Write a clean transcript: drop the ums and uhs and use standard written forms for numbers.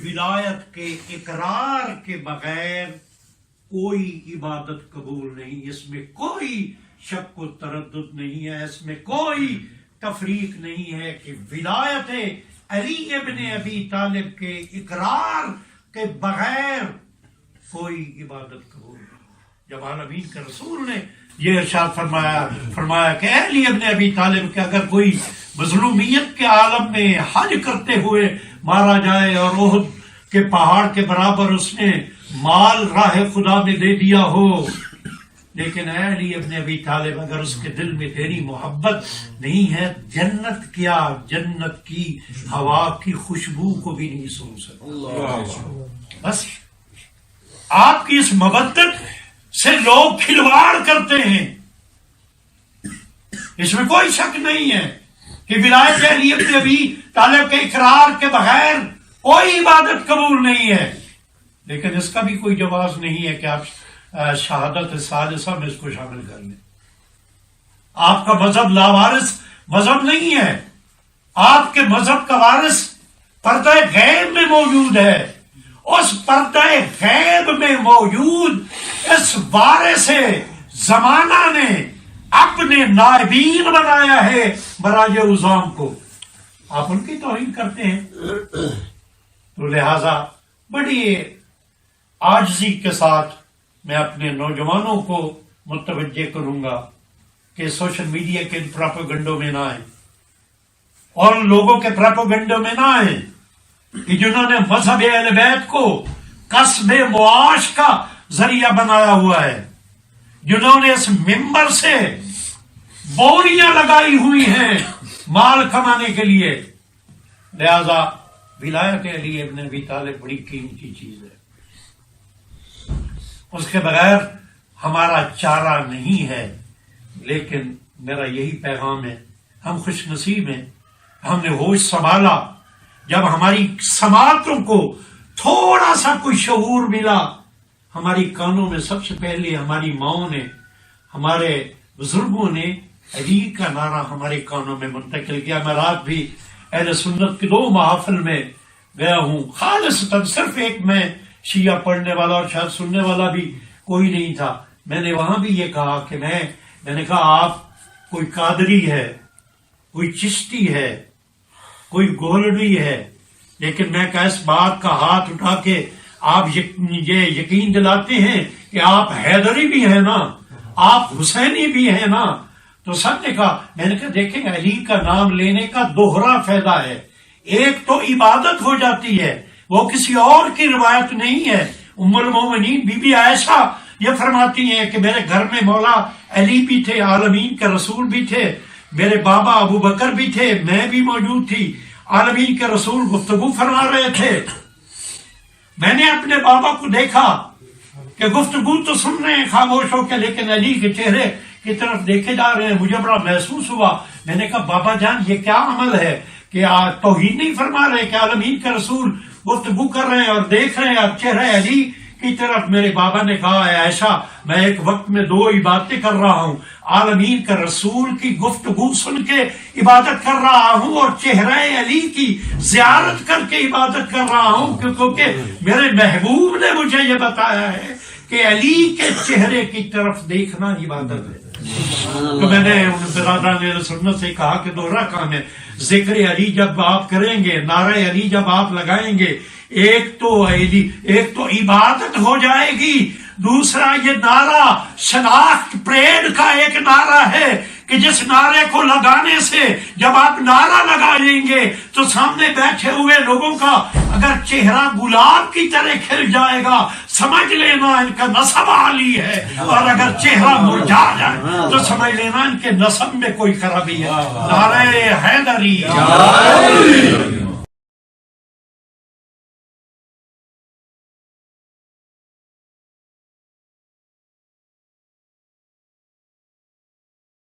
ولایت کے اقرار کے بغیر کوئی عبادت قبول نہیں. اس میں کوئی شک و تردد نہیں ہے, اس میں کوئی تفریق نہیں ہے کہ ولایت علی ابن ابی طالب کے اقرار کے بغیر کوئی عبادت قبول نہیں. جب عالمین کے رسول نے یہ ارشاد فرمایا کہ علی ابن ابی طالب کہ اگر کوئی مظلومیت کے عالم میں حج کرتے ہوئے مارا جائے اور احد کے پہاڑ کے برابر اس نے مال راہ خدا میں دے دیا ہو, لیکن اے علی ابن ابی طالب اگر اس کے دل میں تیری محبت نہیں ہے, جنت کیا جنت کی ہوا کی خوشبو کو بھی نہیں سن سکتا. بس آپ کی اس مودت سے لوگ کھلواڑ کرتے ہیں, اس میں کوئی شک نہیں ہے کہ ولایت علی ابن ابی طالب کے اقرار کے بغیر کوئی عبادت قبول نہیں ہے. لیکن اس کا بھی کوئی جواز نہیں ہے کہ آپ شہادت ثالثہ میں اس کو شامل کر لیں. آپ کا مذہب لاوارث مذہب نہیں ہے. آپ کے مذہب کا وارث پردہ غیب میں موجود ہے. اس پردہ غیب میں موجود اس وارث زمانہ نے اپنے نائبین بنایا ہے براج عظام کو. آپ ان کی توہین کرتے ہیں. تو لہذا بڑی عاجزی کے ساتھ میں اپنے نوجوانوں کو متوجہ کروں گا کہ سوشل میڈیا کے پراپیگنڈوں میں نہ آئیں اور لوگوں کے پراپیگنڈوں میں نہ آئیں کہ جنہوں نے مذہب اہل بیت کو کسب معاش کا ذریعہ بنایا ہوا ہے, جنہوں نے اس ممبر سے بوریاں لگائی ہوئی ہیں مال کمانے کے لیے. لہذا ولایت علی ابن ابی طالب بڑی قیمتی چیز ہے, اس کے بغیر ہمارا چارہ نہیں ہے. لیکن میرا یہی پیغام ہے, ہم خوش نصیب ہیں, ہم نے ہوش سنبھالا جب ہماری سماعتوں کو تھوڑا سا کوئی شعور ملا. ہماری کانوں میں سب سے پہلے ہماری ماؤں نے, ہمارے بزرگوں نے علی کا نعرہ ہمارے کانوں میں منتقل کیا. میں رات بھی اہل سنت کے 2 محافل میں گیا ہوں, خالصتاً صرف ایک میں شیعہ پڑھنے والا اور شاید سننے والا بھی کوئی نہیں تھا. میں نے وہاں بھی یہ کہا کہ میں نے کہا آپ کوئی قادری ہے, کوئی چشتی ہے, کوئی گولڈی ہے, لیکن میں اس بات کا ہاتھ اٹھا کے آپ یہ یقین دلاتے ہیں کہ آپ حیدری بھی ہیں نا, آپ حسینی بھی ہیں نا. تو سب نے کہا, میں نے کہا دیکھیں علی کا نام لینے کا دوہرا فائدہ ہے. ایک تو عبادت ہو جاتی ہے, وہ کسی اور کی روایت نہیں ہے. ام المومنین بی بی عائشہ یہ فرماتی ہیں کہ میرے گھر میں مولا علی بھی تھے, عالمین کے رسول بھی تھے, میرے بابا ابو بکر بھی تھے, میں بھی موجود تھی. عالمین کے رسول گفتگو فرما رہے تھے. میں نے اپنے بابا کو دیکھا کہ گفتگو تو سن رہے ہیں خاموش ہو کے, لیکن علی کے چہرے کی طرف دیکھے جا رہے ہیں. مجھے بڑا محسوس ہوا. میں نے کہا بابا جان یہ کیا عمل ہے کہ توہین نہیں فرما رہے کہ عالمین کے رسول گفتگو کر رہے ہیں اور دیکھ رہے ہیں اب چہرہ علی کی طرف. میرے بابا نے کہا اے عائشہ میں ایک وقت میں 2 عبادتیں کر رہا ہوں, عالمین کے رسول کی گفتگو سن کے عبادت کر رہا ہوں اور چہرہ علی کی زیارت کر کے عبادت کر رہا ہوں, کیونکہ میرے محبوب نے مجھے یہ بتایا ہے کہ علی کے چہرے کی طرف دیکھنا عبادت ہے. تو میں نے ان برادران سنت سے کہا کہ دوہرا کام ہے. ذکر علی جب آپ کریں گے, نعرہ علی جب آپ لگائیں گے, ایک تو عبادت ہو جائے گی, دوسرا یہ نعرہ شناخت پریڈ کا ایک نعرہ ہے کہ جس نعرے کو لگانے سے جب آپ نعرہ لگائیں گے تو سامنے بیٹھے ہوئے لوگوں کا اگر چہرہ گلاب کی طرح کھل جائے گا سمجھ لینا ان کا نسب عالی ہے, اور اگر چہرہ مرجھا جائے تو سمجھ لینا ان کے نسب میں کوئی خرابی ہے. نعرہ حیدری